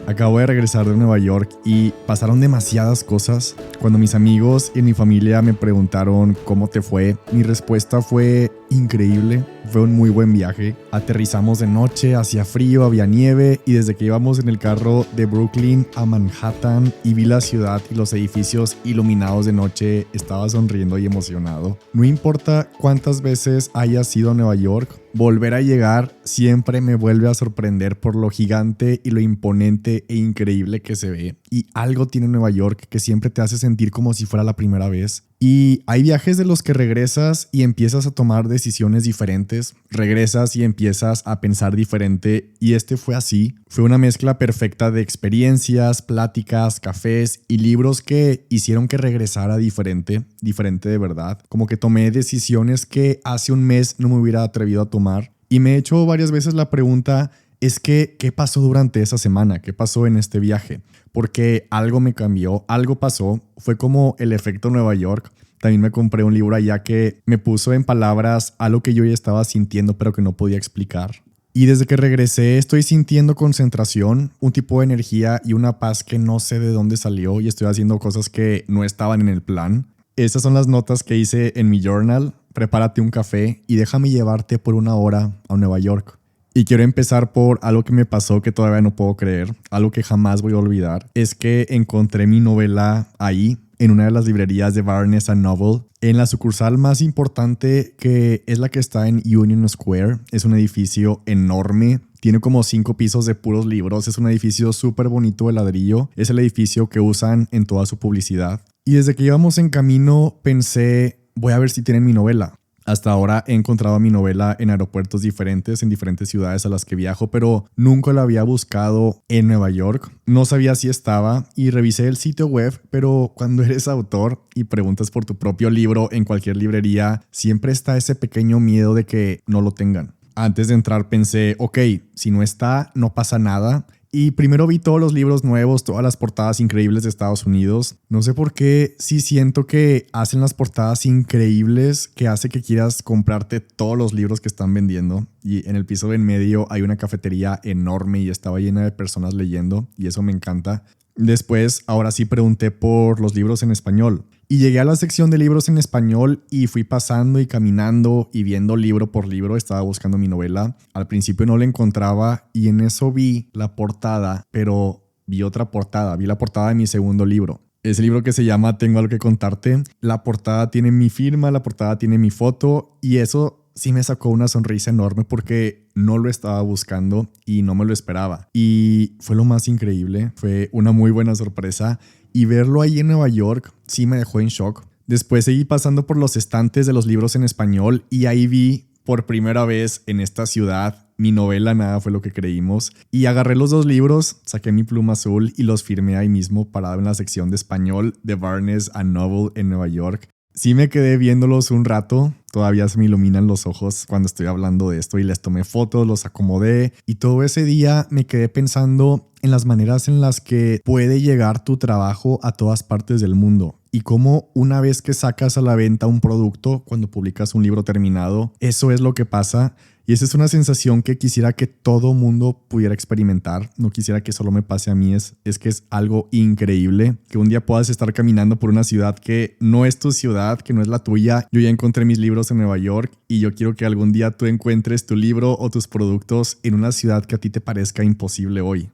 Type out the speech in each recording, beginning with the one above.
Acabo de regresar de Nueva York y pasaron demasiadas cosas. Cuando mis amigos y mi familia me preguntaron cómo te fue, mi respuesta fue increíble. Fue un muy buen viaje. Aterrizamos de noche, hacía frío, había nieve y desde que íbamos en el carro de Brooklyn a Manhattan y vi la ciudad y los edificios iluminados de noche, estaba sonriendo y emocionado. No importa cuántas veces hayas ido a Nueva York, volver a llegar siempre me vuelve a sorprender por lo gigante y lo imponente e increíble que se ve. Y algo tiene Nueva York que siempre te hace sentir como si fuera la primera vez. Y hay viajes de los que regresas y empiezas a tomar decisiones diferentes, regresas y empiezas a pensar diferente, y este fue así. Fue una mezcla perfecta de experiencias, pláticas, cafés y libros que hicieron que regresara diferente de verdad. Como que tomé decisiones que hace un mes no me hubiera atrevido a tomar. Y me he hecho varias veces la pregunta, es que, ¿qué pasó durante esa semana? ¿Qué pasó en este viaje? Porque algo me cambió, algo pasó. Fue como el efecto Nueva York. También me compré un libro allá que me puso en palabras algo que yo ya estaba sintiendo pero que no podía explicar. Y desde que regresé estoy sintiendo concentración, un tipo de energía y una paz que no sé de dónde salió, y estoy haciendo cosas que no estaban en el plan. Estas son las notas que hice en mi journal. Prepárate un café y déjame llevarte por una hora a Nueva York. Y quiero empezar por algo que me pasó que todavía no puedo creer, algo que jamás voy a olvidar. Es que encontré mi novela ahí, en una de las librerías de Barnes & Noble, en la sucursal más importante, que es la que está en Union Square. Es un edificio enorme, tiene como 5 pisos de puros libros, es un edificio súper bonito de ladrillo, es el edificio que usan en toda su publicidad. Y desde que íbamos en camino pensé, voy a ver si tienen mi novela. Hasta ahora he encontrado mi novela en aeropuertos diferentes, en diferentes ciudades a las que viajo, pero nunca la había buscado en Nueva York. No sabía si estaba y revisé el sitio web, pero cuando eres autor y preguntas por tu propio libro en cualquier librería, siempre está ese pequeño miedo de que no lo tengan. Antes de entrar pensé, ok, si no está, no pasa nada. Y primero vi todos los libros nuevos, todas las portadas increíbles de Estados Unidos. No sé por qué, sí siento que hacen las portadas increíbles, que hace que quieras comprarte todos los libros que están vendiendo. Y en el piso de en medio hay una cafetería enorme y estaba llena de personas leyendo, y eso me encanta. Después, ahora sí pregunté por los libros en español. Y llegué a la sección de libros en español y fui pasando y caminando y viendo libro por libro. Estaba buscando mi novela. Al principio no la encontraba y en eso vi la portada, pero vi otra portada. Vi la portada de mi segundo libro. Ese libro que se llama Tengo algo que contarte. La portada tiene mi firma, la portada tiene mi foto, y eso sí me sacó una sonrisa enorme porque no lo estaba buscando y no me lo esperaba. Y fue lo más increíble. Fue una muy buena sorpresa. Y verlo ahí en Nueva York sí me dejó en shock. Después seguí pasando por los estantes de los libros en español y ahí vi por primera vez en esta ciudad mi novela Nada fue lo que creímos. Y agarré los 2 libros, saqué mi pluma azul y los firmé ahí mismo, parado en la sección de español de Barnes & Noble en Nueva York. Sí me quedé viéndolos un rato, todavía se me iluminan los ojos cuando estoy hablando de esto, y les tomé fotos, los acomodé, y todo ese día me quedé pensando en las maneras en las que puede llegar tu trabajo a todas partes del mundo, y cómo una vez que sacas a la venta un producto, cuando publicas un libro terminado, eso es lo que pasa. Y esa es una sensación que quisiera que todo mundo pudiera experimentar. No quisiera que solo me pase a mí. Es que es algo increíble que un día puedas estar caminando por una ciudad que no es tu ciudad, que no es la tuya. Yo ya encontré mis libros en Nueva York y yo quiero que algún día tú encuentres tu libro o tus productos en una ciudad que a ti te parezca imposible hoy.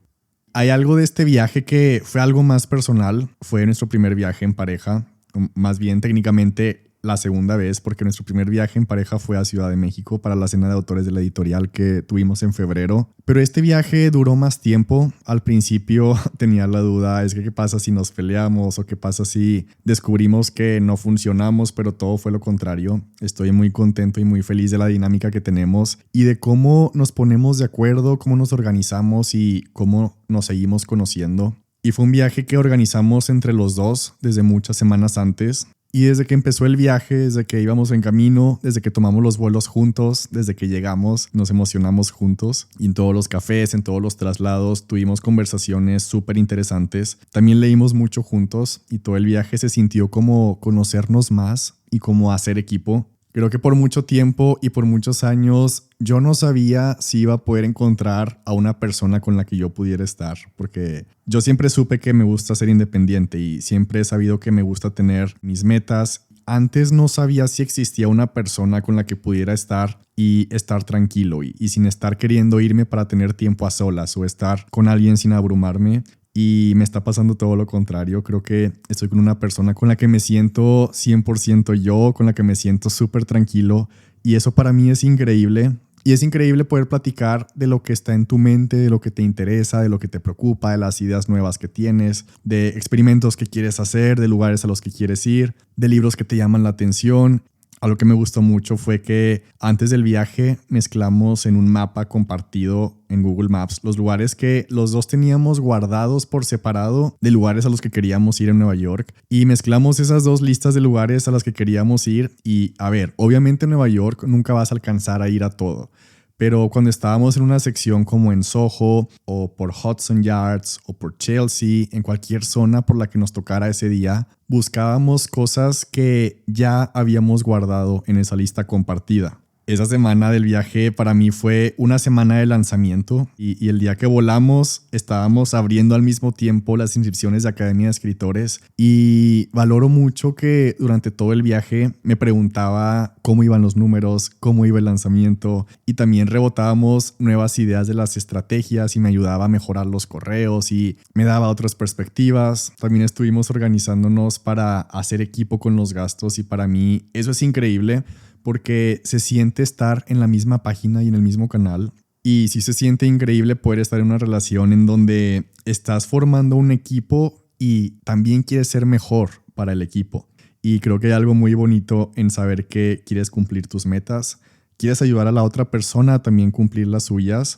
Hay algo de este viaje que fue algo más personal. Fue nuestro primer viaje en pareja. Más bien técnicamente la segunda vez, porque nuestro primer viaje en pareja fue a Ciudad de México para la cena de autores de la editorial que tuvimos en febrero. Pero este viaje duró más tiempo. Al principio tenía la duda, es que qué pasa si nos peleamos o qué pasa si descubrimos que no funcionamos, pero todo fue lo contrario. Estoy muy contento y muy feliz de la dinámica que tenemos y de cómo nos ponemos de acuerdo, cómo nos organizamos y cómo nos seguimos conociendo. Y fue un viaje que organizamos entre los dos desde muchas semanas antes. Y desde que empezó el viaje, desde que íbamos en camino, desde que tomamos los vuelos juntos, desde que llegamos, nos emocionamos juntos. Y en todos los cafés, en todos los traslados, tuvimos conversaciones súper interesantes. También leímos mucho juntos y todo el viaje se sintió como conocernos más y como hacer equipo. Creo que por mucho tiempo y por muchos años yo no sabía si iba a poder encontrar a una persona con la que yo pudiera estar, porque yo siempre supe que me gusta ser independiente y siempre he sabido que me gusta tener mis metas. Antes no sabía si existía una persona con la que pudiera estar y estar tranquilo y sin estar queriendo irme para tener tiempo a solas o estar con alguien sin abrumarme. Y me está pasando todo lo contrario. Creo que estoy con una persona con la que me siento 100% yo, con la que me siento súper tranquilo. Y eso para mí es increíble. Y es increíble poder platicar de lo que está en tu mente, de lo que te interesa, de lo que te preocupa, de las ideas nuevas que tienes, de experimentos que quieres hacer, de lugares a los que quieres ir, de libros que te llaman la atención. Algo que me gustó mucho fue que antes del viaje mezclamos en un mapa compartido en Google Maps los lugares que los dos teníamos guardados por separado de lugares a los que queríamos ir en Nueva York y mezclamos esas dos listas de lugares a las que queríamos ir y a ver, obviamente en Nueva York nunca vas a alcanzar a ir a todo. Pero cuando estábamos en una sección como en Soho o por Hudson Yards o por Chelsea, en cualquier zona por la que nos tocara ese día, buscábamos cosas que ya habíamos guardado en esa lista compartida. Esa semana del viaje para mí fue una semana de lanzamiento y el día que volamos estábamos abriendo al mismo tiempo las inscripciones de Academia de Escritores y valoro mucho que durante todo el viaje me preguntaba cómo iban los números, cómo iba el lanzamiento y también rebotábamos nuevas ideas de las estrategias y me ayudaba a mejorar los correos y me daba otras perspectivas. También estuvimos organizándonos para hacer equipo con los gastos y para mí eso es increíble. Porque se siente estar en la misma página y en el mismo canal. Y sí se siente increíble poder estar en una relación en donde estás formando un equipo y también quieres ser mejor para el equipo. Y creo que hay algo muy bonito en saber que quieres cumplir tus metas, quieres ayudar a la otra persona a también cumplir las suyas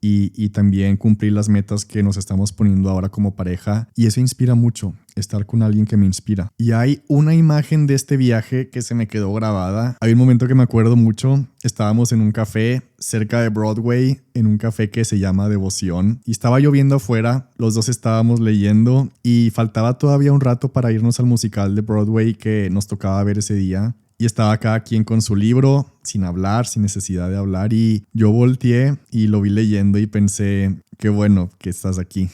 y también cumplir las metas que nos estamos poniendo ahora como pareja. Y eso inspira mucho, estar con alguien que me inspira. Y hay una imagen de este viaje que se me quedó grabada. Hay un momento que me acuerdo mucho. Estábamos en un café cerca de Broadway, en un café que se llama Devoción. Y estaba lloviendo afuera, los dos estábamos leyendo y faltaba todavía un rato para irnos al musical de Broadway que nos tocaba ver ese día. Y estaba cada quien con su libro, sin hablar, sin necesidad de hablar. Y yo volteé y lo vi leyendo y pensé, qué bueno que estás aquí.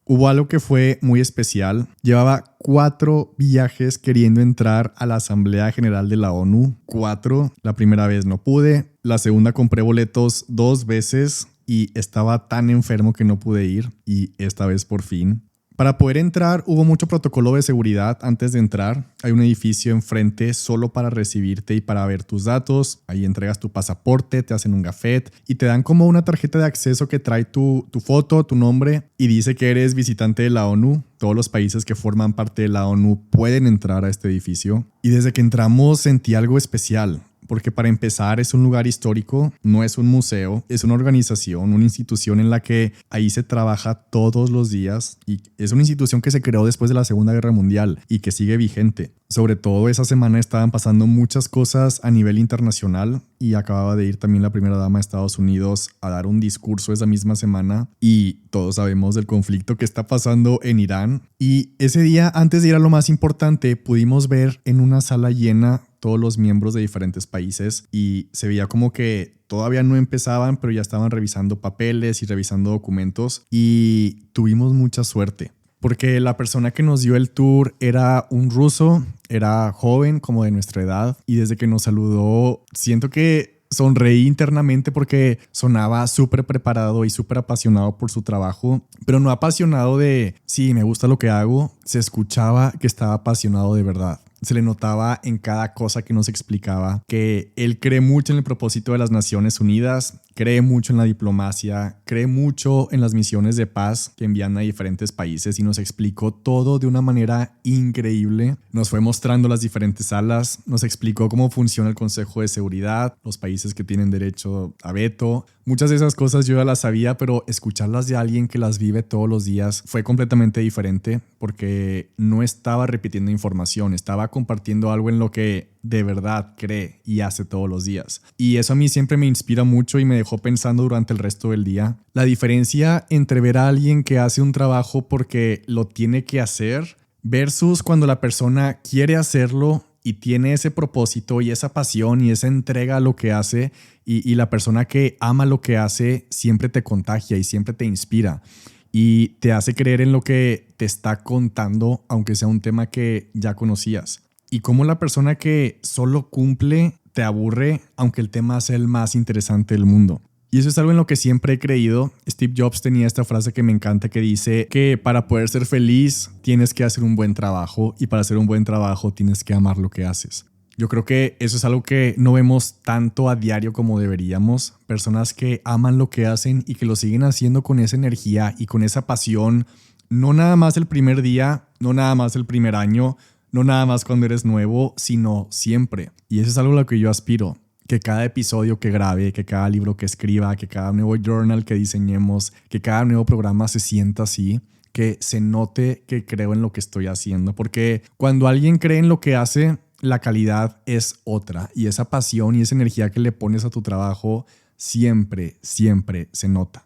Hubo algo que fue muy especial. Llevaba 4 viajes queriendo entrar a la Asamblea General de la ONU. 4. La primera vez no pude. La segunda compré boletos 2 veces y estaba tan enfermo que no pude ir. Y esta vez por fin. Para poder entrar hubo mucho protocolo de seguridad antes de entrar. Hay un edificio enfrente solo para recibirte y para ver tus datos. Ahí entregas tu pasaporte, te hacen un gafet y te dan como una tarjeta de acceso que trae tu foto, tu nombre y dice que eres visitante de la ONU. Todos los países que forman parte de la ONU pueden entrar a este edificio. Y desde que entramos sentí algo especial. Porque para empezar es un lugar histórico, no es un museo, es una organización, una institución en la que ahí se trabaja todos los días y es una institución que se creó después de la Segunda Guerra Mundial y que sigue vigente. Sobre todo esa semana estaban pasando muchas cosas a nivel internacional y acababa de ir también la primera dama de Estados Unidos a dar un discurso esa misma semana y todos sabemos del conflicto que está pasando en Irán. Y ese día, antes de ir a lo más importante, pudimos ver en una sala llena todos los miembros de diferentes países y se veía como que todavía no empezaban, pero ya estaban revisando papeles y revisando documentos y tuvimos mucha suerte. Porque la persona que nos dio el tour era un ruso, era joven como de nuestra edad y desde que nos saludó siento que sonreí internamente porque sonaba súper preparado y súper apasionado por su trabajo, pero no apasionado de sí, me gusta lo que hago, se escuchaba que estaba apasionado de verdad. Se le notaba en cada cosa que nos explicaba que él cree mucho en el propósito de las Naciones Unidas, cree mucho en la diplomacia, cree mucho en las misiones de paz que envían a diferentes países y nos explicó todo de una manera increíble. Nos fue mostrando las diferentes salas, nos explicó cómo funciona el Consejo de Seguridad, los países que tienen derecho a veto. Muchas de esas cosas yo ya las sabía, pero escucharlas de alguien que las vive todos los días fue completamente diferente porque no estaba repitiendo información, estaba compartiendo algo en lo que de verdad cree y hace todos los días. Y eso a mí siempre me inspira mucho y me dejó pensando durante el resto del día. La diferencia entre ver a alguien que hace un trabajo porque lo tiene que hacer versus cuando la persona quiere hacerlo y tiene ese propósito y esa pasión y esa entrega a lo que hace y la persona que ama lo que hace siempre te contagia y siempre te inspira y te hace creer en lo que te está contando, aunque sea un tema que ya conocías. Y como la persona que solo cumple te aburre, aunque el tema sea el más interesante del mundo. Y eso es algo en lo que siempre he creído. Steve Jobs tenía esta frase que me encanta que dice que para poder ser feliz tienes que hacer un buen trabajo y para hacer un buen trabajo tienes que amar lo que haces. Yo creo que eso es algo que no vemos tanto a diario como deberíamos. Personas que aman lo que hacen y que lo siguen haciendo con esa energía y con esa pasión. No nada más el primer día, no nada más el primer año, no nada más cuando eres nuevo, sino siempre. Y eso es algo a lo que yo aspiro. Que cada episodio que grabe, que cada libro que escriba, que cada nuevo journal que diseñemos, que cada nuevo programa se sienta así, que se note que creo en lo que estoy haciendo. Porque cuando alguien cree en lo que hace, la calidad es otra. Y esa pasión y esa energía que le pones a tu trabajo siempre, siempre se nota.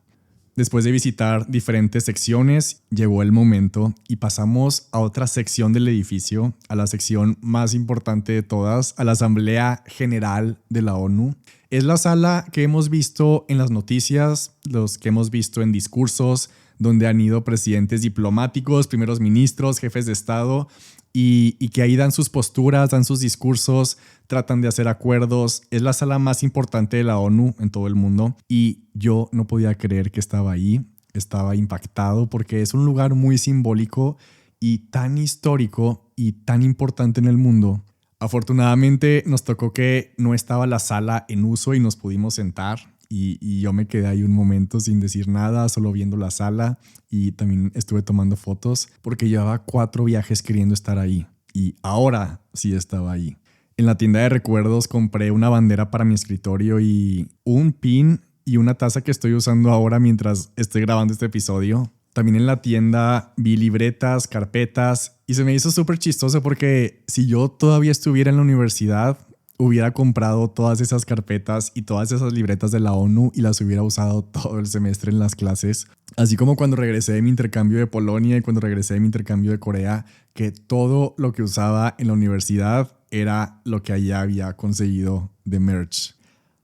Después de visitar diferentes secciones, llegó el momento y pasamos a otra sección del edificio, a la sección más importante de todas, a la Asamblea General de la ONU. Es la sala que hemos visto en las noticias, los que hemos visto en discursos, donde han ido presidentes diplomáticos, primeros ministros, jefes de Estado, y que ahí dan sus posturas, dan sus discursos, tratan de hacer acuerdos. Es la sala más importante de la ONU en todo el mundo y yo no podía creer que estaba ahí. Estaba impactado porque es un lugar muy simbólico y tan histórico y tan importante en el mundo. Afortunadamente nos tocó que no estaba la sala en uso y nos pudimos sentar. Y yo me quedé ahí un momento sin decir nada, solo viendo la sala y también estuve tomando fotos porque llevaba 4 viajes queriendo estar ahí y ahora sí estaba ahí. En la tienda de recuerdos compré una bandera para mi escritorio y un pin y una taza que estoy usando ahora mientras estoy grabando este episodio. También en la tienda vi libretas, carpetas y se me hizo súper chistoso porque si yo todavía estuviera en la universidad, hubiera comprado todas esas carpetas y todas esas libretas de la ONU y las hubiera usado todo el semestre en las clases. Así como cuando regresé de mi intercambio de Polonia y cuando regresé de mi intercambio de Corea, que todo lo que usaba en la universidad era lo que allá había conseguido de merch.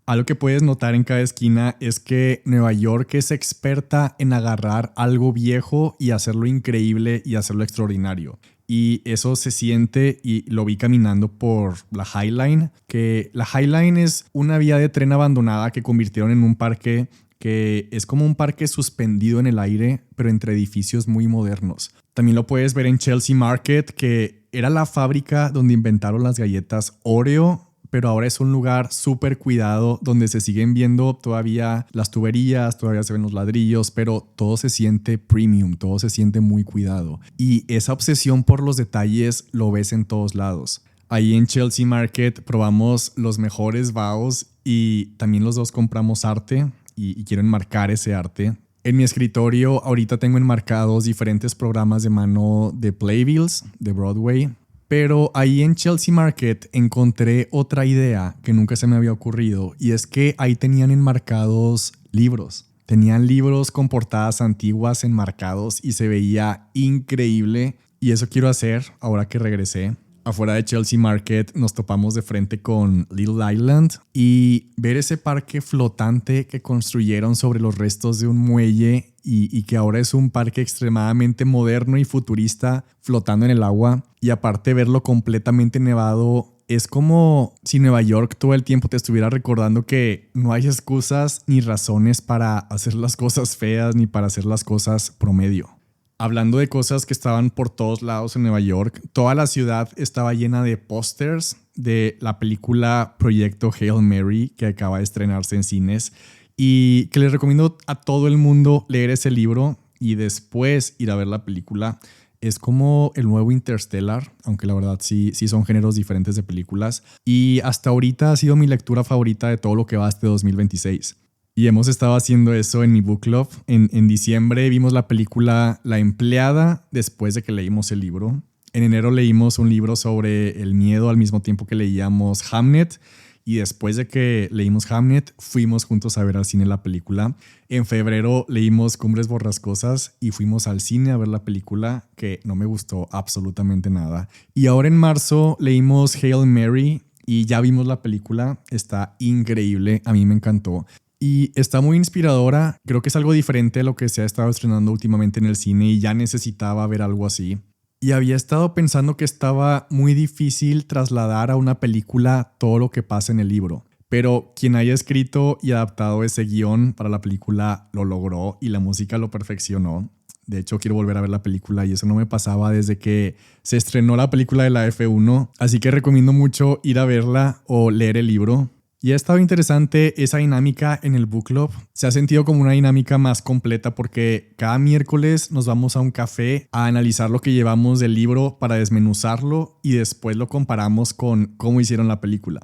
Algo que puedes notar en cada esquina es que Nueva York es experta en agarrar algo viejo y hacerlo increíble y hacerlo extraordinario. Y eso se siente y lo vi caminando por la High Line, que la High Line es una vía de tren abandonada que convirtieron en un parque que es como un parque suspendido en el aire, pero entre edificios muy modernos. También lo puedes ver en Chelsea Market, que era la fábrica donde inventaron las galletas Oreo, pero ahora es un lugar súper cuidado donde se siguen viendo todavía las tuberías, todavía se ven los ladrillos, pero todo se siente premium, todo se siente muy cuidado. Y esa obsesión por los detalles lo ves en todos lados. Ahí en Chelsea Market probamos los mejores baos y también los dos compramos arte y quiero enmarcar ese arte. En mi escritorio ahorita tengo enmarcados diferentes programas de mano de Playbills, de Broadway. Pero ahí en Chelsea Market encontré otra idea que nunca se me había ocurrido y es que ahí tenían enmarcados libros. Tenían libros con portadas antiguas enmarcados y se veía increíble y eso quiero hacer ahora que regresé. Afuera de Chelsea Market nos topamos de frente con Little Island y ver ese parque flotante que construyeron sobre los restos de un muelle y que ahora es un parque extremadamente moderno y futurista flotando en el agua y aparte verlo completamente nevado. Es como si Nueva York todo el tiempo te estuviera recordando que no hay excusas ni razones para hacer las cosas feas ni para hacer las cosas promedio. Hablando de cosas que estaban por todos lados en Nueva York, toda la ciudad estaba llena de pósters de la película Proyecto Hail Mary que acaba de estrenarse en cines y que les recomiendo a todo el mundo leer ese libro y después ir a ver la película. Es como el nuevo Interstellar, aunque la verdad sí son géneros diferentes de películas. Y hasta ahorita ha sido mi lectura favorita de todo lo que va este 2026. Y hemos estado haciendo eso en mi book club. En diciembre vimos la película La Empleada después de que leímos el libro. En enero leímos un libro sobre el miedo al mismo tiempo que leíamos Hamnet. y después de que leímos Hamnet, fuimos juntos a ver al cine la película. En febrero leímos Cumbres Borrascosas y fuimos al cine a ver la película, que no me gustó absolutamente nada. Y ahora en marzo leímos Hail Mary y ya vimos la película. Está increíble, a mí me encantó. Y está muy inspiradora, creo que es algo diferente a lo que se ha estado estrenando últimamente en el cine y ya necesitaba ver algo así. Y había estado pensando que estaba muy difícil trasladar a una película todo lo que pasa en el libro. Pero quien haya escrito y adaptado ese guión para la película lo logró y la música lo perfeccionó. De hecho, quiero volver a ver la película y eso no me pasaba desde que se estrenó la película de la F1. Así que recomiendo mucho ir a verla o leer el libro. Y ha estado interesante esa dinámica en el book club. Se ha sentido como una dinámica más completa porque cada miércoles nos vamos a un café a analizar lo que llevamos del libro para desmenuzarlo y después lo comparamos con cómo hicieron la película.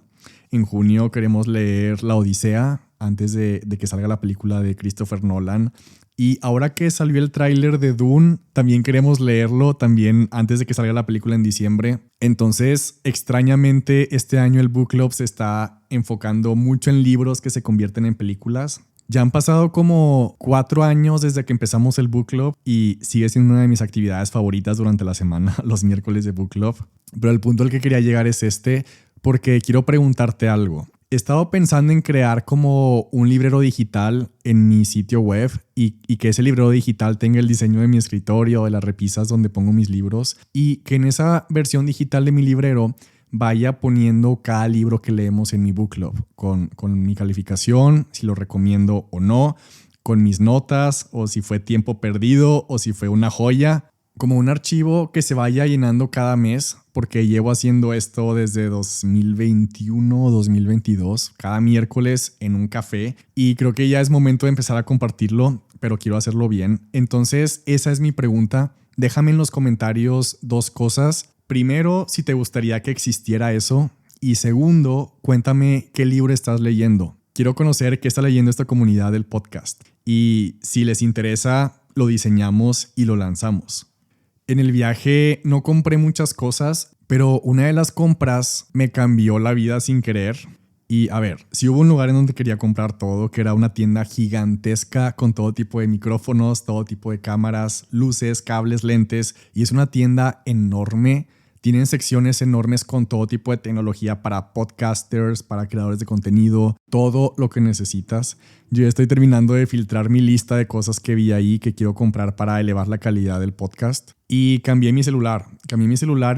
En junio queremos leer La Odisea antes de que salga la película de Christopher Nolan. Y ahora que salió el tráiler de Dune, también queremos leerlo también antes de que salga la película en diciembre. Entonces, extrañamente, este año el book club se está enfocando mucho en libros que se convierten en películas. Ya han pasado como 4 años desde que empezamos el book club y sigue siendo una de mis actividades favoritas durante la semana, los miércoles de book club. Pero el punto al que quería llegar es porque quiero preguntarte algo. He estado pensando en crear como un librero digital en mi sitio web y que ese librero digital tenga el diseño de mi escritorio, de las repisas donde pongo mis libros y que en esa versión digital de mi librero vaya poniendo cada libro que leemos en mi book club con mi calificación, si lo recomiendo o no, con mis notas o si fue tiempo perdido o si fue una joya. Como un archivo que se vaya llenando cada mes, porque llevo haciendo esto desde 2021 o 2022, cada miércoles en un café, y creo que ya es momento de empezar a compartirlo, pero quiero hacerlo bien. Entonces, esa es mi pregunta. Déjame en los comentarios 2 cosas. Primero, si te gustaría que existiera eso, y segundo, cuéntame qué libro estás leyendo. Quiero conocer qué está leyendo esta comunidad del podcast, y si les interesa, lo diseñamos y lo lanzamos. En el viaje no compré muchas cosas, pero una de las compras me cambió la vida sin querer. Y a ver, si hubo un lugar en donde quería comprar todo, que era una tienda gigantesca con todo tipo de micrófonos, todo tipo de cámaras, luces, cables, lentes, y es una tienda enorme. Tienen secciones enormes con todo tipo de tecnología para podcasters, para creadores de contenido, todo lo que necesitas. Yo ya estoy terminando de filtrar mi lista de cosas que vi ahí que quiero comprar para elevar la calidad del podcast. Y cambié mi celular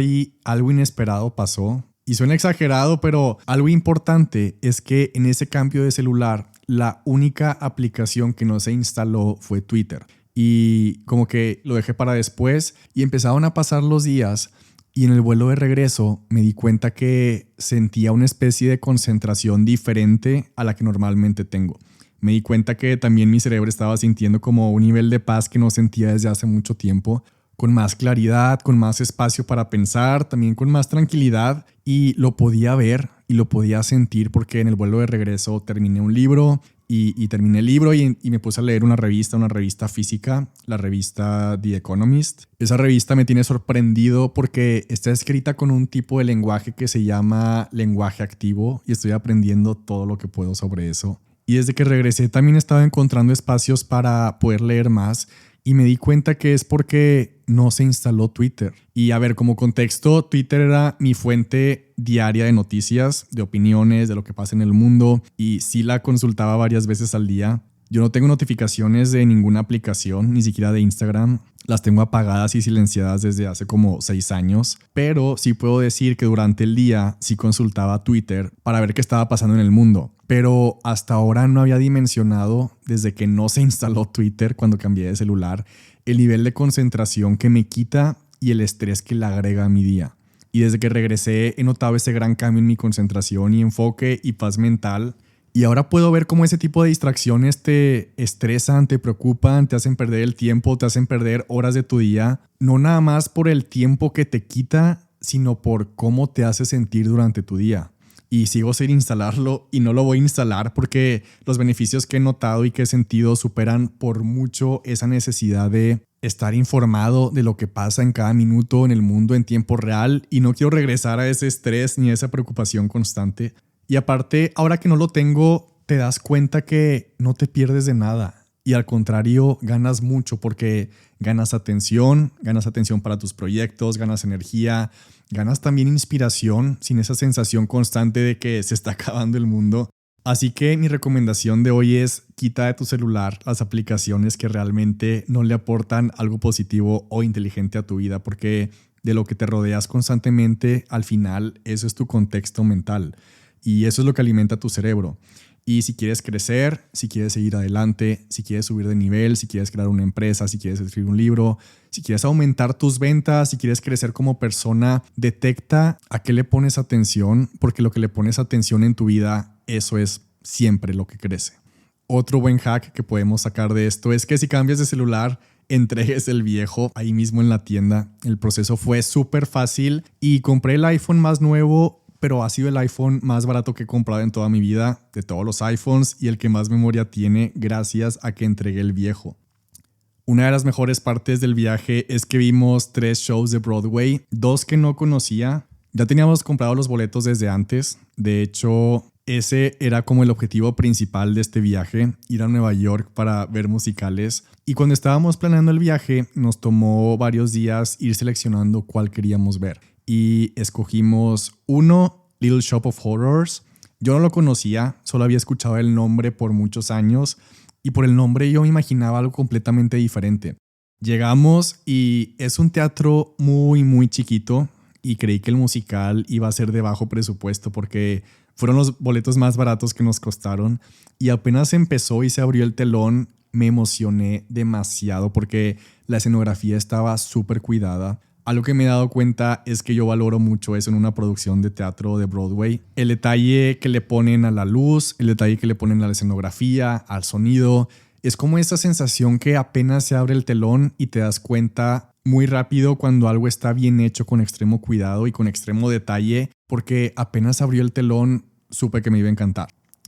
y algo inesperado pasó. Y suena exagerado, pero algo importante es que en ese cambio de celular, la única aplicación que no se instaló fue Twitter. Y como que lo dejé para después y empezaron a pasar los días. Y en el vuelo de regreso me di cuenta que sentía una especie de concentración diferente a la que normalmente tengo. Me di cuenta que también mi cerebro estaba sintiendo como un nivel de paz que no sentía desde hace mucho tiempo, con más claridad, con más espacio para pensar, también con más tranquilidad, y lo podía ver y lo podía sentir porque en el vuelo de regreso terminé un libro y terminé el libro y me puse a leer una revista física, la revista The Economist. Esa revista me tiene sorprendido porque está escrita con un tipo de lenguaje que se llama lenguaje activo y estoy aprendiendo todo lo que puedo sobre eso. Y desde que regresé también estaba encontrando espacios para poder leer más y me di cuenta que es porque no se instaló Twitter. Y a ver, como contexto, Twitter era mi fuente diaria de noticias, de opiniones, de lo que pasa en el mundo y sí la consultaba varias veces al día. Yo no tengo notificaciones de ninguna aplicación, ni siquiera de Instagram. Las tengo apagadas y silenciadas desde hace como 6 años. Pero sí puedo decir que durante el día sí consultaba Twitter para ver qué estaba pasando en el mundo. Pero hasta ahora no había dimensionado, desde que no se instaló Twitter cuando cambié de celular, el nivel de concentración que me quita y el estrés que le agrega a mi día. Y desde que regresé he notado ese gran cambio en mi concentración y enfoque y paz mental. Y ahora puedo ver cómo ese tipo de distracciones te estresan, te preocupan, te hacen perder el tiempo, te hacen perder horas de tu día. No nada más por el tiempo que te quita, sino por cómo te hace sentir durante tu día. Y sigo sin instalarlo y no lo voy a instalar porque los beneficios que he notado y que he sentido superan por mucho esa necesidad de estar informado de lo que pasa en cada minuto en el mundo en tiempo real y no quiero regresar a ese estrés ni a esa preocupación constante. Y aparte, ahora que no lo tengo, te das cuenta que no te pierdes de nada. Y al contrario, ganas mucho porque ganas atención para tus proyectos, ganas energía, ganas también inspiración sin esa sensación constante de que se está acabando el mundo. Así que mi recomendación de hoy es quita de tu celular las aplicaciones que realmente no le aportan algo positivo o inteligente a tu vida, porque de lo que te rodeas constantemente, al final eso es tu contexto mental y eso es lo que alimenta tu cerebro. Y si quieres crecer, si quieres seguir adelante, si quieres subir de nivel, si quieres crear una empresa, si quieres escribir un libro, si quieres aumentar tus ventas, si quieres crecer como persona, detecta a qué le pones atención, porque lo que le pones atención en tu vida, eso es siempre lo que crece. Otro buen hack que podemos sacar de esto es que si cambias de celular, entregues el viejo ahí mismo en la tienda. El proceso fue súper fácil y compré el iPhone más nuevo, pero ha sido el iPhone más barato que he comprado en toda mi vida, de todos los iPhones, y el que más memoria tiene gracias a que entregué el viejo. Una de las mejores partes del viaje es que vimos 3 shows de Broadway, 2 que no conocía. Ya teníamos comprado los boletos desde antes. De hecho, ese era como el objetivo principal de este viaje, ir a Nueva York para ver musicales. Y cuando estábamos planeando el viaje, nos tomó varios días ir seleccionando cuál queríamos ver. Y escogimos uno, Little Shop of Horrors. Yo no lo conocía, solo había escuchado el nombre por muchos años y por el nombre yo me imaginaba algo completamente diferente. Llegamos y es un teatro muy chiquito y creí que el musical iba a ser de bajo presupuesto porque fueron los boletos más baratos que nos costaron y apenas empezó y se abrió el telón, me emocioné demasiado porque la escenografía estaba súper cuidada. Algo que me he dado cuenta es que yo valoro mucho eso en una producción de teatro de Broadway. El detalle que le ponen a la luz, el detalle que le ponen a la escenografía, al sonido. Es como esa sensación que apenas se abre el telón y te das cuenta muy rápido cuando algo está bien hecho con extremo cuidado y con extremo detalle, porque apenas abrió el telón supe que me iba a encantar.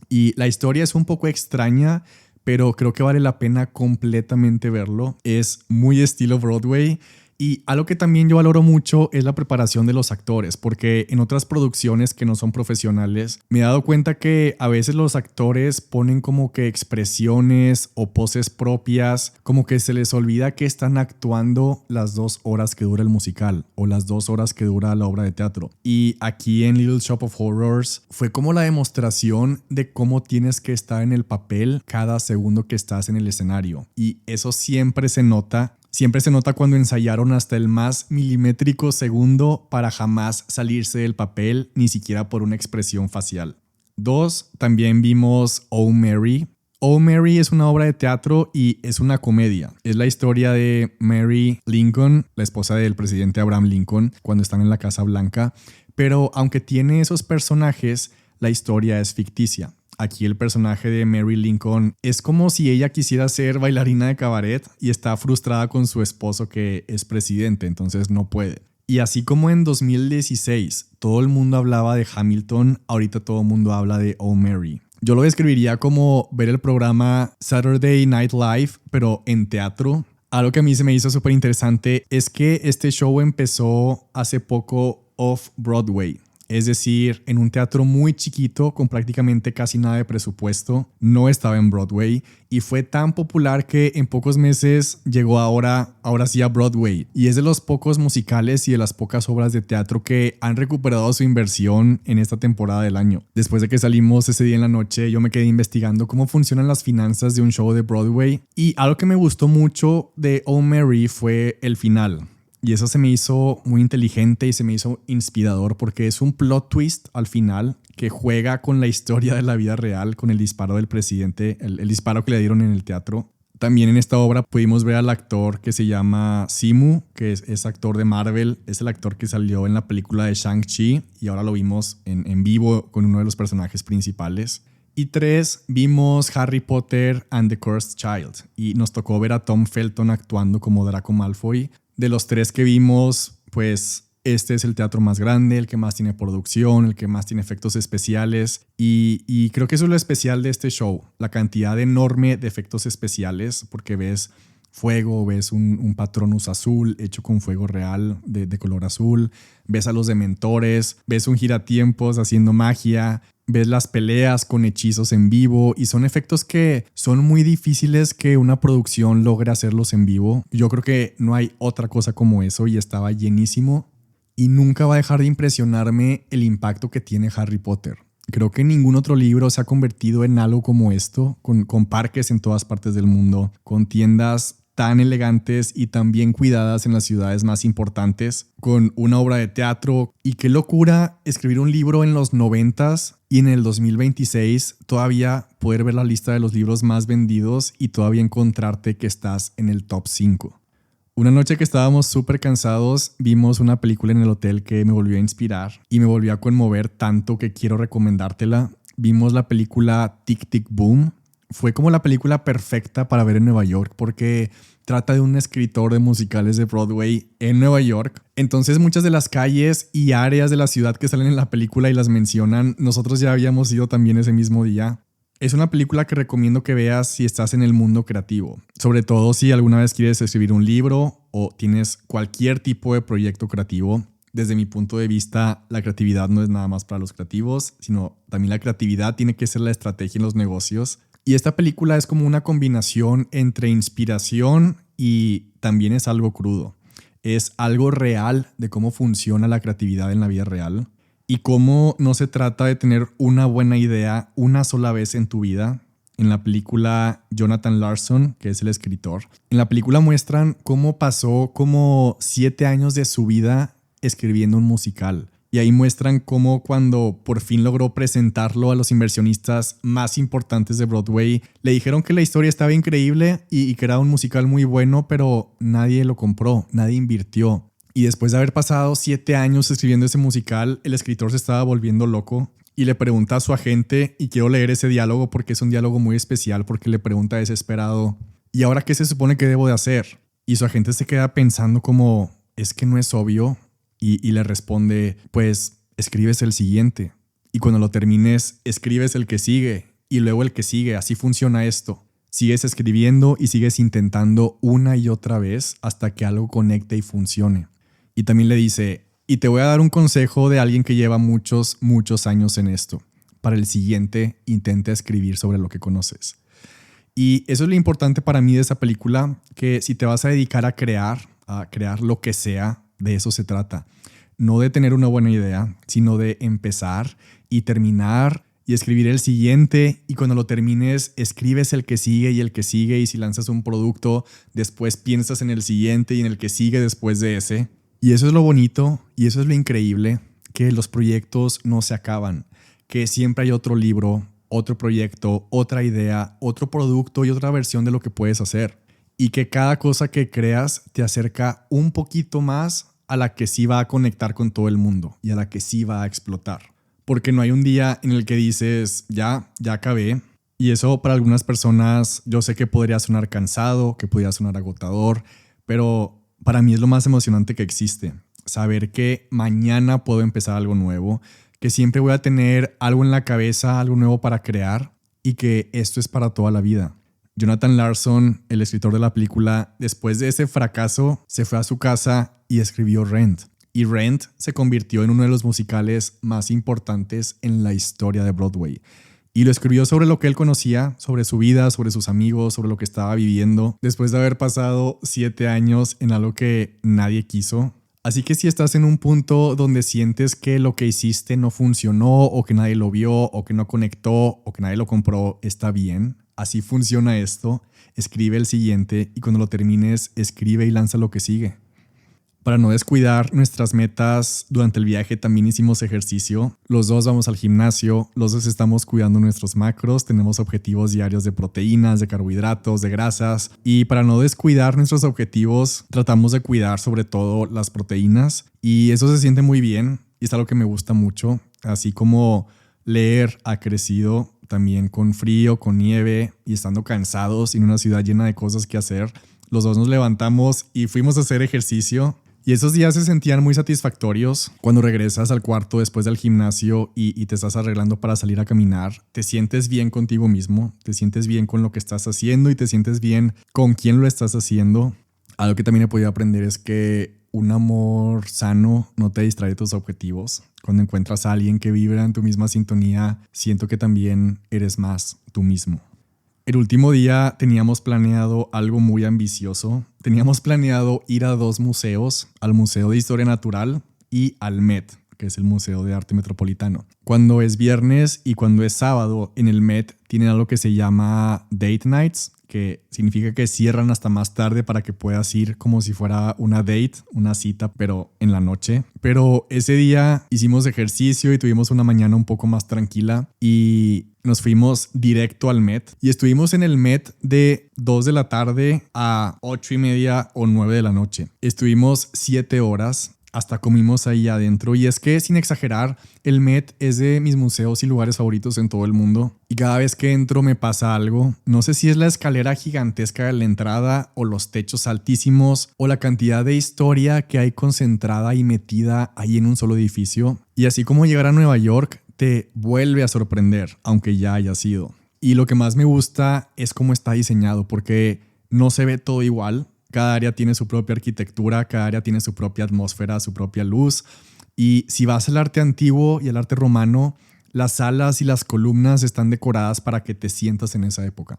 Y la historia es un poco extraña, pero creo que vale la pena completamente verlo. Es muy estilo Broadway. Y algo que también yo valoro mucho es la preparación de los actores, porque en otras producciones que no son profesionales me he dado cuenta que a veces los actores ponen como que expresiones o poses propias, como que se les olvida que están actuando las 2 horas que dura el musical o las 2 horas que dura la obra de teatro. Y aquí en Little Shop of Horrors fue como la demostración de cómo tienes que estar en el papel cada segundo que estás en el escenario. Y eso siempre se nota. Siempre se nota cuando ensayaron hasta el más milimétrico segundo para jamás salirse del papel, ni siquiera por una expresión facial. 2, también vimos Oh Mary. Oh Mary es una obra de teatro y es una comedia. Es la historia de Mary Lincoln, la esposa del presidente Abraham Lincoln, cuando están en la Casa Blanca. Pero aunque tiene esos personajes, la historia es ficticia. Aquí el personaje de Mary Lincoln es como si ella quisiera ser bailarina de cabaret y está frustrada con su esposo que es presidente, entonces no puede. Y así como en 2016 todo el mundo hablaba de Hamilton, ahorita todo el mundo habla de Oh Mary. Yo lo describiría como ver el programa Saturday Night Live, pero en teatro. Algo que a mí se me hizo súper interesante es que este show empezó hace poco off-Broadway. Es decir, en un teatro muy chiquito con prácticamente casi nada de presupuesto, no estaba en Broadway y fue tan popular que en pocos meses llegó ahora sí a Broadway. Y es de los pocos musicales y de las pocas obras de teatro que han recuperado su inversión en esta temporada del año. Después de que salimos ese día en la noche, yo me quedé investigando cómo funcionan las finanzas de un show de Broadway y algo que me gustó mucho de Oh Mary fue el final. Y eso se me hizo muy inteligente y se me hizo inspirador porque es un plot twist al final que juega con la historia de la vida real, con el disparo del presidente, el disparo que le dieron en el teatro. También en esta obra pudimos ver al actor que se llama Simu, que es actor de Marvel, es el actor que salió en la película de Shang-Chi y ahora lo vimos en vivo con uno de los personajes principales. Y 3, vimos Harry Potter and the Cursed Child y nos tocó ver a Tom Felton actuando como Draco Malfoy. De los 3 que vimos, pues este es el teatro más grande, el que más tiene producción, el que más tiene efectos especiales y creo que eso es lo especial de este show, la cantidad enorme de efectos especiales porque ves fuego, ves un Patronus azul hecho con fuego real de color azul, ves a los dementores, ves un giratiempos haciendo magia ves las peleas con hechizos en vivo y son efectos que son muy difíciles que una producción logre hacerlos en vivo. Yo creo que no hay otra cosa como eso y estaba llenísimo y nunca va a dejar de impresionarme el impacto que tiene Harry Potter. Creo que ningún otro libro se ha convertido en algo como esto, con parques en todas partes del mundo, con tiendas tan elegantes y tan bien cuidadas en las ciudades más importantes, con una obra de teatro. Y qué locura escribir un libro en los 90s y en el 2026 todavía poder ver la lista de los libros más vendidos y todavía encontrarte que estás en el top 5. Una noche que estábamos súper cansados, vimos una película en el hotel que me volvió a inspirar y me volvió a conmover tanto que quiero recomendártela. Vimos la película Tic Tic Boom. Fue como la película perfecta para ver en Nueva York porque trata de un escritor de musicales de Broadway en Nueva York. Entonces muchas de las calles y áreas de la ciudad que salen en la película y las mencionan, nosotros ya habíamos ido también ese mismo día. Es una película que recomiendo que veas si estás en el mundo creativo, sobre todo si alguna vez quieres escribir un libro o tienes cualquier tipo de proyecto creativo. Desde mi punto de vista, la creatividad no es nada más para los creativos, sino también la creatividad tiene que ser la estrategia en los negocios. Y esta película es como una combinación entre inspiración y también es algo crudo. Es algo real de cómo funciona la creatividad en la vida real. Y cómo no se trata de tener una buena idea una sola vez en tu vida. En la película Jonathan Larson, que es el escritor, en la película muestran cómo pasó como 7 años de su vida escribiendo un musical. Y ahí muestran cómo cuando por fin logró presentarlo a los inversionistas más importantes de Broadway, le dijeron que la historia estaba increíble y que era un musical muy bueno, pero nadie lo compró, nadie invirtió. Y después de haber pasado 7 años escribiendo ese musical, el escritor se estaba volviendo loco y le pregunta a su agente, y quiero leer ese diálogo porque es un diálogo muy especial, porque le pregunta desesperado, ¿y ahora qué se supone que debo de hacer? Y su agente se queda pensando como, ¿es que no es obvio? Y le responde, pues escribes el siguiente y cuando lo termines escribes el que sigue y luego el que sigue, así funciona esto. Sigues escribiendo y sigues intentando una y otra vez hasta que algo conecte y funcione. Y también le dice, y te voy a dar un consejo de alguien que lleva muchos años en esto. Para el siguiente, intenta escribir sobre lo que conoces. Y eso es lo importante para mí de esa película, que si te vas a dedicar a crear lo que sea, de eso se trata. No de tener una buena idea, sino de empezar y terminar y escribir el siguiente, y cuando lo termines escribes el que sigue y el que sigue, y si lanzas un producto después piensas en el siguiente y en el que sigue después de ese. Y eso es lo bonito y eso es lo increíble, que los proyectos no se acaban, que siempre hay otro libro, otro proyecto, otra idea, otro producto y otra versión de lo que puedes hacer, y que cada cosa que creas te acerca un poquito más a la que sí va a conectar con todo el mundo y a la que sí va a explotar. Porque no hay un día en el que dices, ya acabé. Y eso para algunas personas yo sé que podría sonar cansado, que podría sonar agotador, pero para mí es lo más emocionante que existe. Saber que mañana puedo empezar algo nuevo, que siempre voy a tener algo en la cabeza, algo nuevo para crear, y que esto es para toda la vida. Jonathan Larson, el escritor de la película, después de ese fracaso, se fue a su casa y escribió Rent. Y Rent se convirtió en uno de los musicales más importantes en la historia de Broadway. Y lo escribió sobre lo que él conocía, sobre su vida, sobre sus amigos, sobre lo que estaba viviendo, después de haber pasado 7 años en algo que nadie quiso. Así que si estás en un punto donde sientes que lo que hiciste no funcionó, o que nadie lo vio, o que no conectó, o que nadie lo compró, está bien. Así funciona esto. Escribe el siguiente y cuando lo termines, escribe y lanza lo que sigue. Para no descuidar nuestras metas, durante el viaje también hicimos ejercicio. Los dos vamos al gimnasio, los dos estamos cuidando nuestros macros, tenemos objetivos diarios de proteínas, de carbohidratos, de grasas. Y para no descuidar nuestros objetivos, tratamos de cuidar sobre todo las proteínas. Y eso se siente muy bien y es algo que me gusta mucho. Así como leer ha crecido también con frío, con nieve y estando cansados en una ciudad llena de cosas que hacer. Los dos nos levantamos y fuimos a hacer ejercicio. Y esos días se sentían muy satisfactorios. Cuando regresas al cuarto después del gimnasio y te estás arreglando para salir a caminar, te sientes bien contigo mismo, te sientes bien con lo que estás haciendo y te sientes bien con quién lo estás haciendo. Algo que también he podido aprender es que un amor sano no te distrae de tus objetivos. Cuando encuentras a alguien que vibra en tu misma sintonía, siento que también eres más tú mismo. El último día teníamos planeado algo muy ambicioso. Teníamos planeado ir a 2 museos, al Museo de Historia Natural y al Met, que es el Museo de Arte Metropolitano. Cuando es viernes y cuando es sábado, en el Met tienen algo que se llama Date Nights, que significa que cierran hasta más tarde para que puedas ir como si fuera una date, una cita, pero en la noche. Pero ese día hicimos ejercicio y tuvimos una mañana un poco más tranquila y nos fuimos directo al Met y estuvimos en el Met de 2 de la tarde a 8:30 o 9 de la noche. Estuvimos 7 horas. Hasta comimos ahí adentro y es que, sin exagerar, el Met es de mis museos y lugares favoritos en todo el mundo y cada vez que entro me pasa algo. No sé si es la escalera gigantesca de la entrada o los techos altísimos o la cantidad de historia que hay concentrada y metida ahí en un solo edificio. Y así como llegar a Nueva York te vuelve a sorprender, aunque ya haya sido. Y lo que más me gusta es cómo está diseñado, porque no se ve todo igual. Cada área tiene su propia arquitectura, cada área tiene su propia atmósfera, su propia luz. Y si vas al arte antiguo y al arte romano, las salas y las columnas están decoradas para que te sientas en esa época.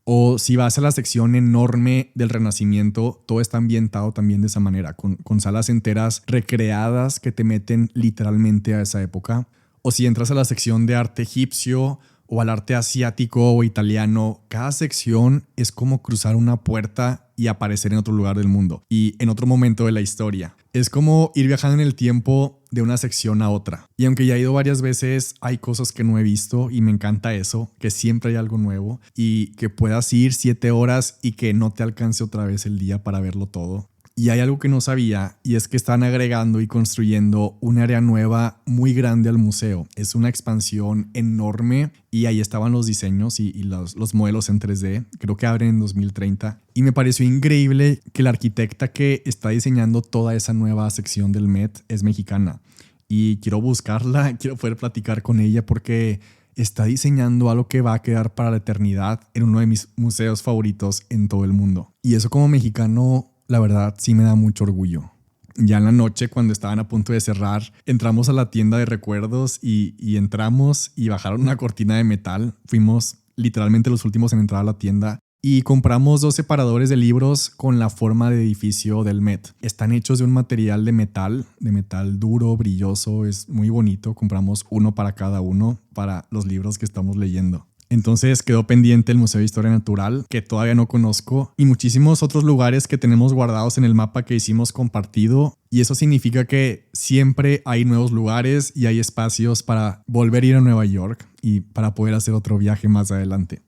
O si vas a la sección enorme del Renacimiento, todo está ambientado también de esa manera, con salas enteras recreadas que te meten literalmente a esa época. O si entras a la sección de arte egipcio o al arte asiático o italiano, cada sección es como cruzar una puerta y aparecer en otro lugar del mundo y en otro momento de la historia. Es como ir viajando en el tiempo de una sección a otra. Y aunque ya he ido varias veces, hay cosas que no he visto y me encanta eso, que siempre hay algo nuevo y que puedas ir 7 horas y que no te alcance otra vez el día para verlo todo. Y hay algo que no sabía y es que están agregando y construyendo un área nueva muy grande al museo. Es una expansión enorme y ahí estaban los diseños y los modelos en 3D. Creo que abren en 2030. Y me pareció increíble que la arquitecta que está diseñando toda esa nueva sección del Met es mexicana. Y quiero buscarla, quiero poder platicar con ella porque está diseñando algo que va a quedar para la eternidad en uno de mis museos favoritos en todo el mundo. Y eso como mexicano, la verdad, sí me da mucho orgullo. Ya en la noche, cuando estaban a punto de cerrar, entramos a la tienda de recuerdos y entramos y bajaron una cortina de metal. Fuimos literalmente los últimos en entrar a la tienda y compramos 2 separadores de libros con la forma de edificio del Met. Están hechos de un material de metal duro, brilloso, es muy bonito. Compramos uno para cada uno para los libros que estamos leyendo. Entonces quedó pendiente el Museo de Historia Natural, que todavía no conozco, y muchísimos otros lugares que tenemos guardados en el mapa que hicimos compartido. Y eso significa que siempre hay nuevos lugares y hay espacios para volver a ir a Nueva York y para poder hacer otro viaje más adelante.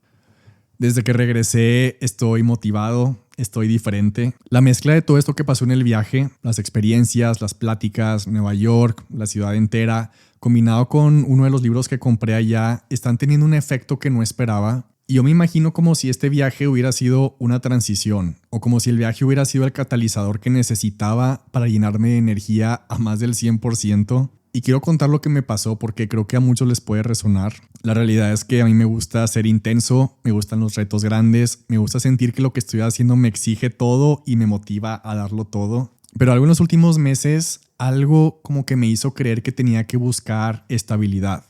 Desde que regresé estoy motivado, estoy diferente. La mezcla de todo esto que pasó en el viaje, las experiencias, las pláticas, Nueva York, la ciudad entera, combinado con uno de los libros que compré allá, están teniendo un efecto que no esperaba. Y yo me imagino como si este viaje hubiera sido una transición o como si el viaje hubiera sido el catalizador que necesitaba para llenarme de energía a más del 100%. Y quiero contar lo que me pasó porque creo que a muchos les puede resonar. La realidad es que a mí me gusta ser intenso, me gustan los retos grandes, me gusta sentir que lo que estoy haciendo me exige todo y me motiva a darlo todo. Pero algo en los últimos meses, algo como que me hizo creer que tenía que buscar estabilidad.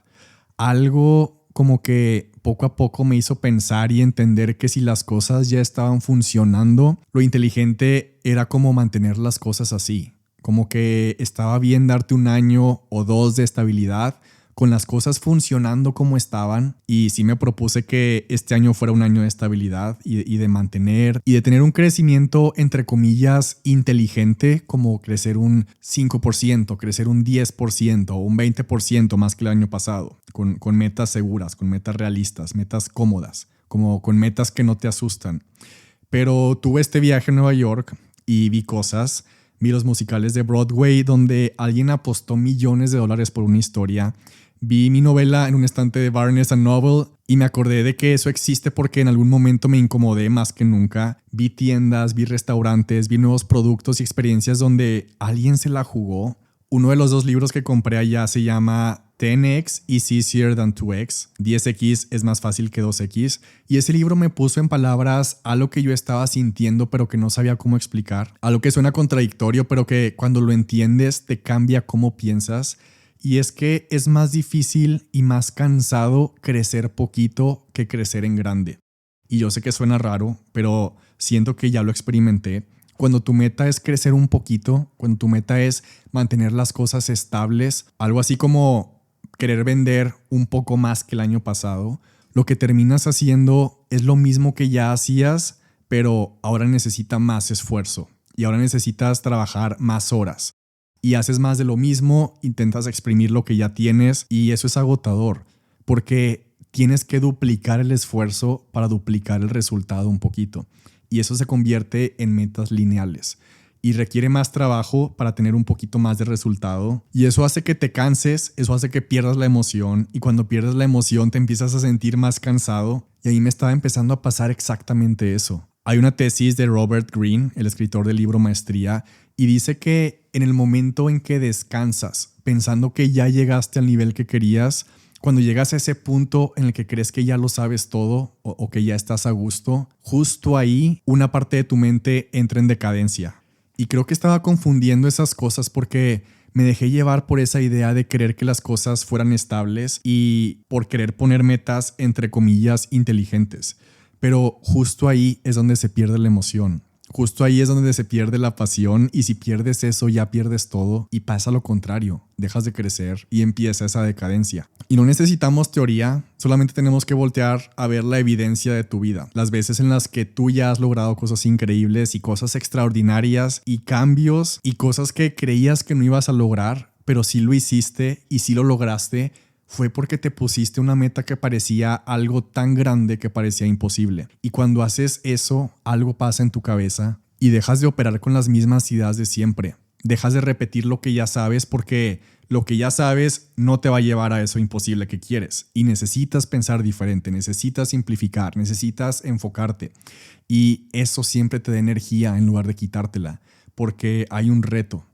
Algo como que poco a poco me hizo pensar y entender que si las cosas ya estaban funcionando, lo inteligente era como mantener las cosas así. Como que estaba bien darte 1 año o 2 de estabilidad con las cosas funcionando como estaban, y sí me propuse que este año fuera un año de estabilidad y de mantener y de tener un crecimiento entre comillas inteligente, como crecer un 5%, crecer un 10% o un 20% más que el año pasado, con metas seguras, con metas realistas, metas cómodas, como con metas que no te asustan. Pero tuve este viaje a Nueva York y vi cosas. Vi los musicales de Broadway donde alguien apostó millones de dólares por una historia. Vi mi novela en un estante de Barnes & Noble y me acordé de que eso existe porque en algún momento me incomodé más que nunca. Vi tiendas, vi restaurantes, vi nuevos productos y experiencias donde alguien se la jugó. Uno de los 2 libros que compré allá se llama 10x is easier than 2x. 10x es más fácil que 2x. Y ese libro me puso en palabras algo que yo estaba sintiendo pero que no sabía cómo explicar. Algo que suena contradictorio pero que cuando lo entiendes te cambia cómo piensas. Y es que es más difícil y más cansado crecer poquito que crecer en grande. Y yo sé que suena raro, pero siento que ya lo experimenté. Cuando tu meta es crecer un poquito, cuando tu meta es mantener las cosas estables, algo así como querer vender un poco más que el año pasado, lo que terminas haciendo es lo mismo que ya hacías, pero ahora necesita más esfuerzo y ahora necesitas trabajar más horas. Y haces más de lo mismo, intentas exprimir lo que ya tienes y eso es agotador, porque tienes que duplicar el esfuerzo para duplicar el resultado un poquito. Y eso se convierte en metas lineales y requiere más trabajo para tener un poquito más de resultado. Y eso hace que te canses, eso hace que pierdas la emoción y cuando pierdes la emoción te empiezas a sentir más cansado. Y ahí me estaba empezando a pasar exactamente eso. Hay una tesis de Robert Greene, el escritor del libro Maestría, y dice que en el momento en que descansas, pensando que ya llegaste al nivel que querías, cuando llegas a ese punto en el que crees que ya lo sabes todo o que ya estás a gusto, justo ahí una parte de tu mente entra en decadencia. Y creo que estaba confundiendo esas cosas porque me dejé llevar por esa idea de querer que las cosas fueran estables y por querer poner metas entre comillas inteligentes. Pero justo ahí es donde se pierde la emoción. Justo ahí es donde se pierde la pasión y si pierdes eso ya pierdes todo y pasa lo contrario, dejas de crecer y empieza esa decadencia. Y no necesitamos teoría, solamente tenemos que voltear a ver la evidencia de tu vida. Las veces en las que tú ya has logrado cosas increíbles y cosas extraordinarias y cambios y cosas que creías que no ibas a lograr, pero sí lo hiciste y sí lo lograste, fue porque te pusiste una meta que parecía algo tan grande que parecía imposible. Y cuando haces eso, algo pasa en tu cabeza y dejas de operar con las mismas ideas de siempre. Dejas de repetir lo que ya sabes porque lo que ya sabes no te va a llevar a eso imposible que quieres. Y necesitas pensar diferente, necesitas simplificar, necesitas enfocarte. Y eso siempre te da energía en lugar de quitártela. Porque hay un reto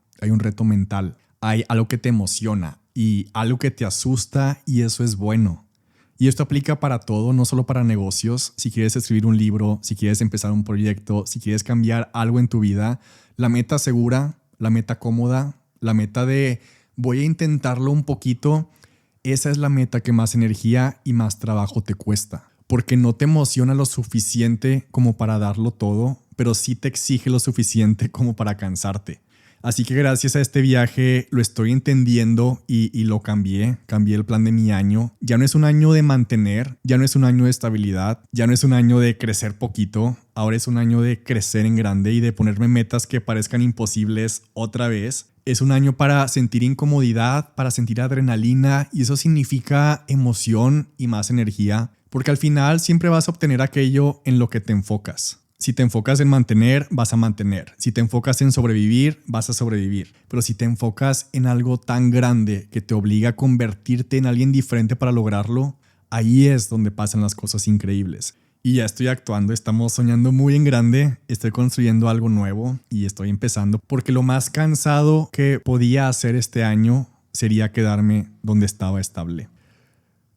mental, hay algo que te emociona y algo que te asusta y eso es bueno. Y esto aplica para todo, no solo para negocios. Si quieres escribir un libro, si quieres empezar un proyecto, si quieres cambiar algo en tu vida, la meta segura, la meta cómoda, la meta de voy a intentarlo un poquito, esa es la meta que más energía y más trabajo te cuesta. Porque no te emociona lo suficiente como para darlo todo, pero sí te exige lo suficiente como para cansarte. Así que gracias a este viaje lo estoy entendiendo y lo cambié el plan de mi año. Ya no es un año de mantener, ya no es un año de estabilidad, ya no es un año de crecer poquito, ahora es un año de crecer en grande y de ponerme metas que parezcan imposibles otra vez. Es un año para sentir incomodidad, para sentir adrenalina y eso significa emoción y más energía, porque al final siempre vas a obtener aquello en lo que te enfocas. Si te enfocas en mantener, vas a mantener. Si te enfocas en sobrevivir, vas a sobrevivir. Pero si te enfocas en algo tan grande que te obliga a convertirte en alguien diferente para lograrlo, ahí es donde pasan las cosas increíbles. Y ya estoy actuando, estamos soñando muy en grande, estoy construyendo algo nuevo y estoy empezando porque lo más cansado que podía hacer este año sería quedarme donde estaba estable.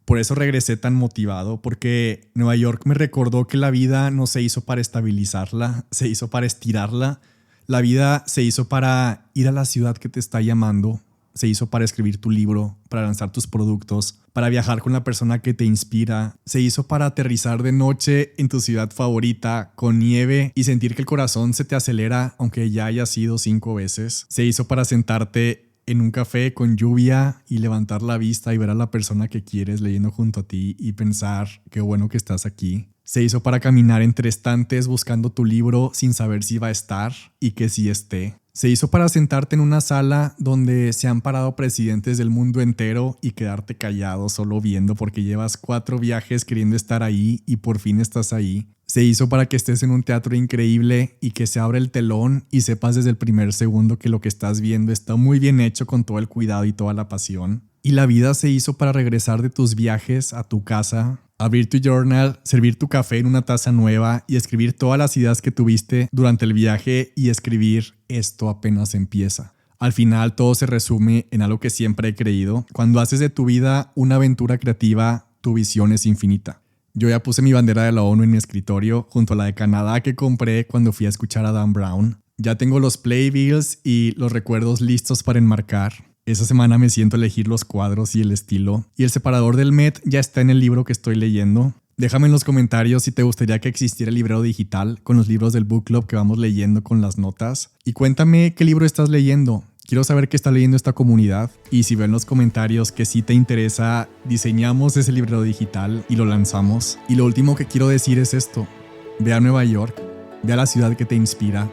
Por eso regresé tan motivado, porque Nueva York me recordó que la vida no se hizo para estabilizarla, se hizo para estirarla. La vida se hizo para ir a la ciudad que te está llamando, se hizo para escribir tu libro, para lanzar tus productos, para viajar con la persona que te inspira. Se hizo para aterrizar de noche en tu ciudad favorita, con nieve y sentir que el corazón se te acelera aunque ya hayas ido 5 veces. Se hizo para sentarte en un café con lluvia y levantar la vista y ver a la persona que quieres leyendo junto a ti y pensar qué bueno que estás aquí. Se hizo para caminar entre estantes buscando tu libro sin saber si va a estar y que sí esté. Se hizo para sentarte en una sala donde se han parado presidentes del mundo entero y quedarte callado solo viendo porque llevas 4 viajes queriendo estar ahí y por fin estás ahí. Se hizo para que estés en un teatro increíble y que se abra el telón y sepas desde el primer segundo que lo que estás viendo está muy bien hecho con todo el cuidado y toda la pasión. Y la vida se hizo para regresar de tus viajes a tu casa, abrir tu journal, servir tu café en una taza nueva y escribir todas las ideas que tuviste durante el viaje y escribir esto apenas empieza. Al final todo se resume en algo que siempre he creído. Cuando haces de tu vida una aventura creativa, tu visión es infinita. Yo ya puse mi bandera de la ONU en mi escritorio junto a la de Canadá que compré cuando fui a escuchar a Dan Brown. Ya tengo los playbills y los recuerdos listos para enmarcar. Esa semana me siento a elegir los cuadros y el estilo, y el separador del Met ya está en el libro que estoy leyendo. Déjame en los comentarios si te gustaría que existiera el librero digital con los libros del book club que vamos leyendo con las notas. Y cuéntame qué libro estás leyendo. Quiero saber qué está leyendo esta comunidad. Y si veo en los comentarios que sí te interesa, diseñamos ese librero digital y lo lanzamos. Y lo último que quiero decir es esto. Ve a Nueva York. Ve a la ciudad que te inspira.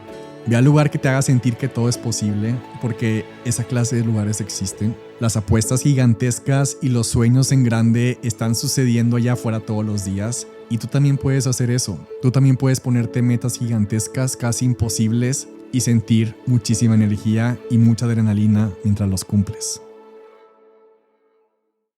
Ve al lugar que te haga sentir que todo es posible, porque esa clase de lugares existen. Las apuestas gigantescas y los sueños en grande están sucediendo allá afuera todos los días. Y tú también puedes hacer eso. Tú también puedes ponerte metas gigantescas, casi imposibles, y sentir muchísima energía y mucha adrenalina mientras los cumples.